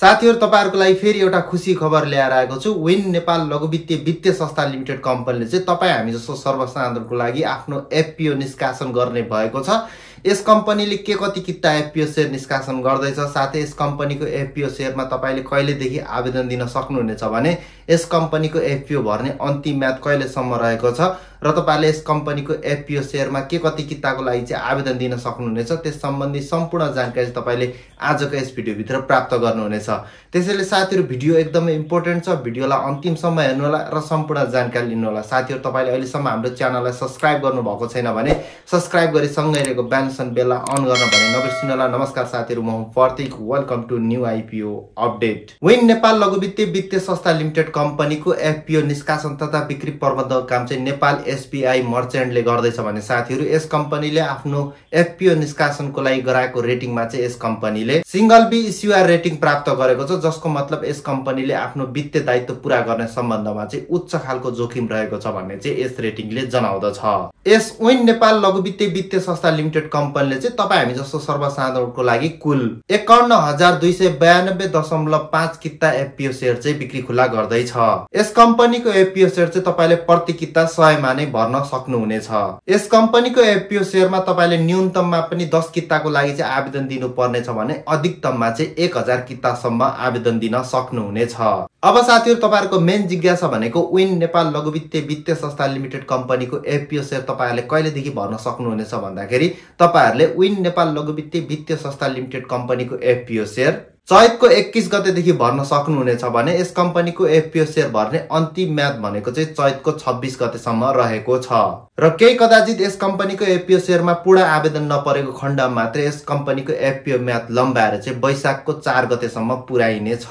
साथीहरु तपाईहरुको लागि फेरि एउटा खुशी खबर ल्याएर आएको छु। विन नेपाल लघुवित्तीय वित्तीय संस्था लिमिटेड कम्पनीले चाहिँ तपाई हामी जस्तो सर्वसाधारणको लागि आफ्नो एफपीओ निष्कासन गर्ने भएको छ। यस कम्पनीले के कति किता एफपीओ शेयर निष्कासन गर्दैछ, साथै यस कम्पनीको एफपीओ शेयरमा तपाईले कहिलेदेखि आवेदन दिन सक्नुहुनेछ भने यस कम्पनीको एफपीओ भर्ने अन्तिम म्याद कहिलेसम्म रहेको छ र तपाईले यस कम्पनीको एफपीओ शेयरमा के कति किताको लागि चाहिँ आवेदन दिन सक्नुहुनेछ त्यस सम्बन्धी सम्पूर्ण जानकारी तपाईले आजको यस भिडियो भित्र प्राप्त गर्नुहुनेछ। त्यसैले साथीहरु भिडियो एकदमै इम्पोर्टेन्ट छ, भिडियोलाई अन्तिमसम्म हेर्नु होला र सम्पूर्ण जानकारी लिनु होला। साथीहरु तपाईले अहिलेसम्म हाम्रो च्यानललाई सब्स्क्राइब गर्नु भएको छैन भने सब्स्क्राइब गरी सँगै रहेको बेल बेललाई अन गर्न भने नबिर्सिनु होला। नमस्कार साथीहरु, म हुँ Prateek, welcome to new IPO update. Win Nepal लघुवित्तीय वित्तीय संस्था लिमिटेड कम्पनीको एफपीओ निष्कासन तथा बिक्री प्रबन्धक काम चाहिँ नेपाल एसबीआई मर्चेन्टले गर्दैछ भने साथीहरु यस कम्पनीले आफ्नो एफपीओ निष्कासनको लागि गराएको रेटिङमा चाहिँ यस कम्पनीले सिंगल बी इस्युआर रेटिङ प्राप्त गरेको छ, जसको मतलब यस कम्पनीले आफ्नो वित्तीय दायित्व पूरा गर्ने सम्बन्धमा चाहिँ उच्च खालको जोखिम रहेको छ भन्ने चाहिँ यस रेटिङले जनाउँदछ। यस विन नेपाल लघुवित्तीय वित्तीय संस्था लिमिटेड कम्पनीले चाहिँ तपाई हामी जस्तो सर्वसाधारणको लागि कुल 51292.5 किता एफपीओ शेयर चाहिँ बिक्री खुला गर्दैछ। यस कम्पनीको एफपीओ शेयर चाहिँ तपाईले प्रति किता 100 मा नै भर्न सक्नुहुनेछ। यस कम्पनीको एफपीओ शेयरमा तपाईले न्यूनतममा पनि 10 किताको लागि चाहिँ आवेदन दिनुपर्नेछ भने अधिकतममा चाहिँ 1000 कितासम्म आवेदन दिन सक्नुहुनेछ। अब साथीहरु तपाईहरुको मेन जिज्ञासा भनेको विन नेपाल लघुवित्तीय वित्तीय संस्था लिमिटेड कम्पनीको एफपीओ शेयर तपाईहरुले कहिलेदेखि भर्न सक्नुहुनेछ भन्दाखेरि तपाईहरुले विन नेपाल लघुवित्तीय वित्तीय संस्था लिमिटेड कम्पनीको एफपीओ शेयर चैतको 21 गतेदेखि भर्न सक्नुहुनेछ भने यस कम्पनीको एफपीओ शेयर भर्ने अन्तिम म्याद भनेको चाहिँ चैतको 26 गतेसम्म रहेको छ र केही कदाचित यस कम्पनीको एफपीओ शेयरमा पूर्ण आवेदन नपरेको खण्डमा मात्र यस कम्पनीको एफपीओ म्याद लम्बाएर चाहिँ वैशाखको 4 गतेसम्म पुर्याइनेछ।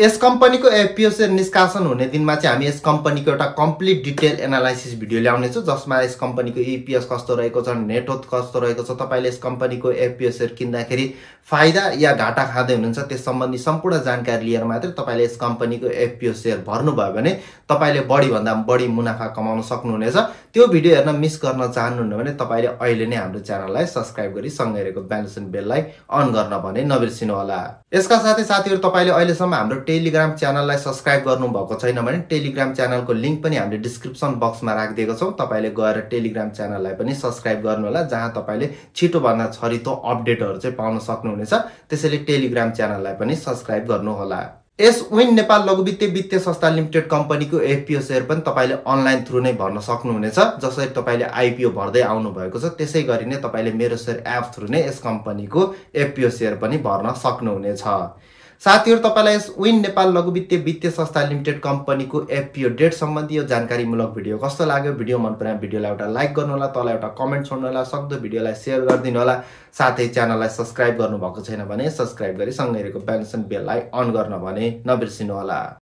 यस कम्पनीको एफपीओ शेयर निष्कासन हुने दिनमा चाहिँ हामी यस कम्पनीको एउटा कम्प्लिट डिटेल एनालाइसिस भिडियो ल्याउनेछौँ, जसमा यस कम्पनीको ईपीएस कस्तो रहेको छ, नेट वर्थ कस्तो रहेको छ, तपाईले यस कम्पनीको एफपीओ शेयर किन्दाखेरि फाइदा या घाटा खाँदै हुनुहुन्छ त्यस सम्बन्धी सम्पूर्ण जानकारी लिएर मात्र तपाईले यस कम्पनीको एफपीओ शेयर भर्नुभयो भने तपाईले बढी भन्दा बढी मुनाफा कमाउन सक्नुहुनेछ। त्यो भिडियो हेर्न मिस गर्न चाहनुहुन्न भने तपाईले अहिले नै हाम्रो च्यानललाई सब्स्क्राइब गरी सँगै रहेको बेललाई अन गर्न भने नबिर्सिनु होला। यसका साथै साथीहरु तपाईले अहिलेसम्म हाम्रो टेलिग्राम च्यानललाई सब्स्क्राइब गर्नु भएको छैन भने टेलिग्राम च्यानलको लिंक पनि हामीले डिस्क्रिप्सन बक्समा राखिदिएको छौं, तपाईले गएर टेलिग्राम च्यानललाई पनि सब्स्क्राइब गर्नु होला, जहाँ तपाईले छिटो भन्दा छरितो अपडेटहरु चाहिँ पाउन सक्नुहुनेछ। त्यसैले टेलिग्राम च्यानललाई पनि सब्स्क्राइब गर्नु होला। यस विन नेपाल लघुवित्तीय वित्तीय संस्था लिमिटेड कम्पनीको एफपीओ शेयर पनि तपाईले अनलाइन थ्रु नै भर्न सक्नुहुनेछ। जसरी तपाईले आईपीओ भर्दै आउनु भएको छ त्यसै गरी नै तपाईले मेरो शेयर एप थ्रु नै यस कम्पनीको एफपीओ शेयर पनि भर्न सक्नुहुनेछ। साथीहरु तपाईलाई यस विन नेपाल लघुवित्तीय वित्तीय संस्था लिमिटेड कम्पनीको एफपीओ डेट सम्बन्धी यो जानकारीमूलक भिडियो कस्तो लाग्यो? भिडियो मन परे भिडियोलाई एउटा लाइक गर्नु होला, तल एउटा कमेन्ट छोड्नु होला, सक्दो भिडियोलाई शेयर गरिदिनु होला। साथै च्यानललाई सब्स्क्राइब गर्नु भएको छैन भने सब्स्क्राइब गरी सँगै रहेको बेललाई अन गर्न भने नबिर्सिनु होला।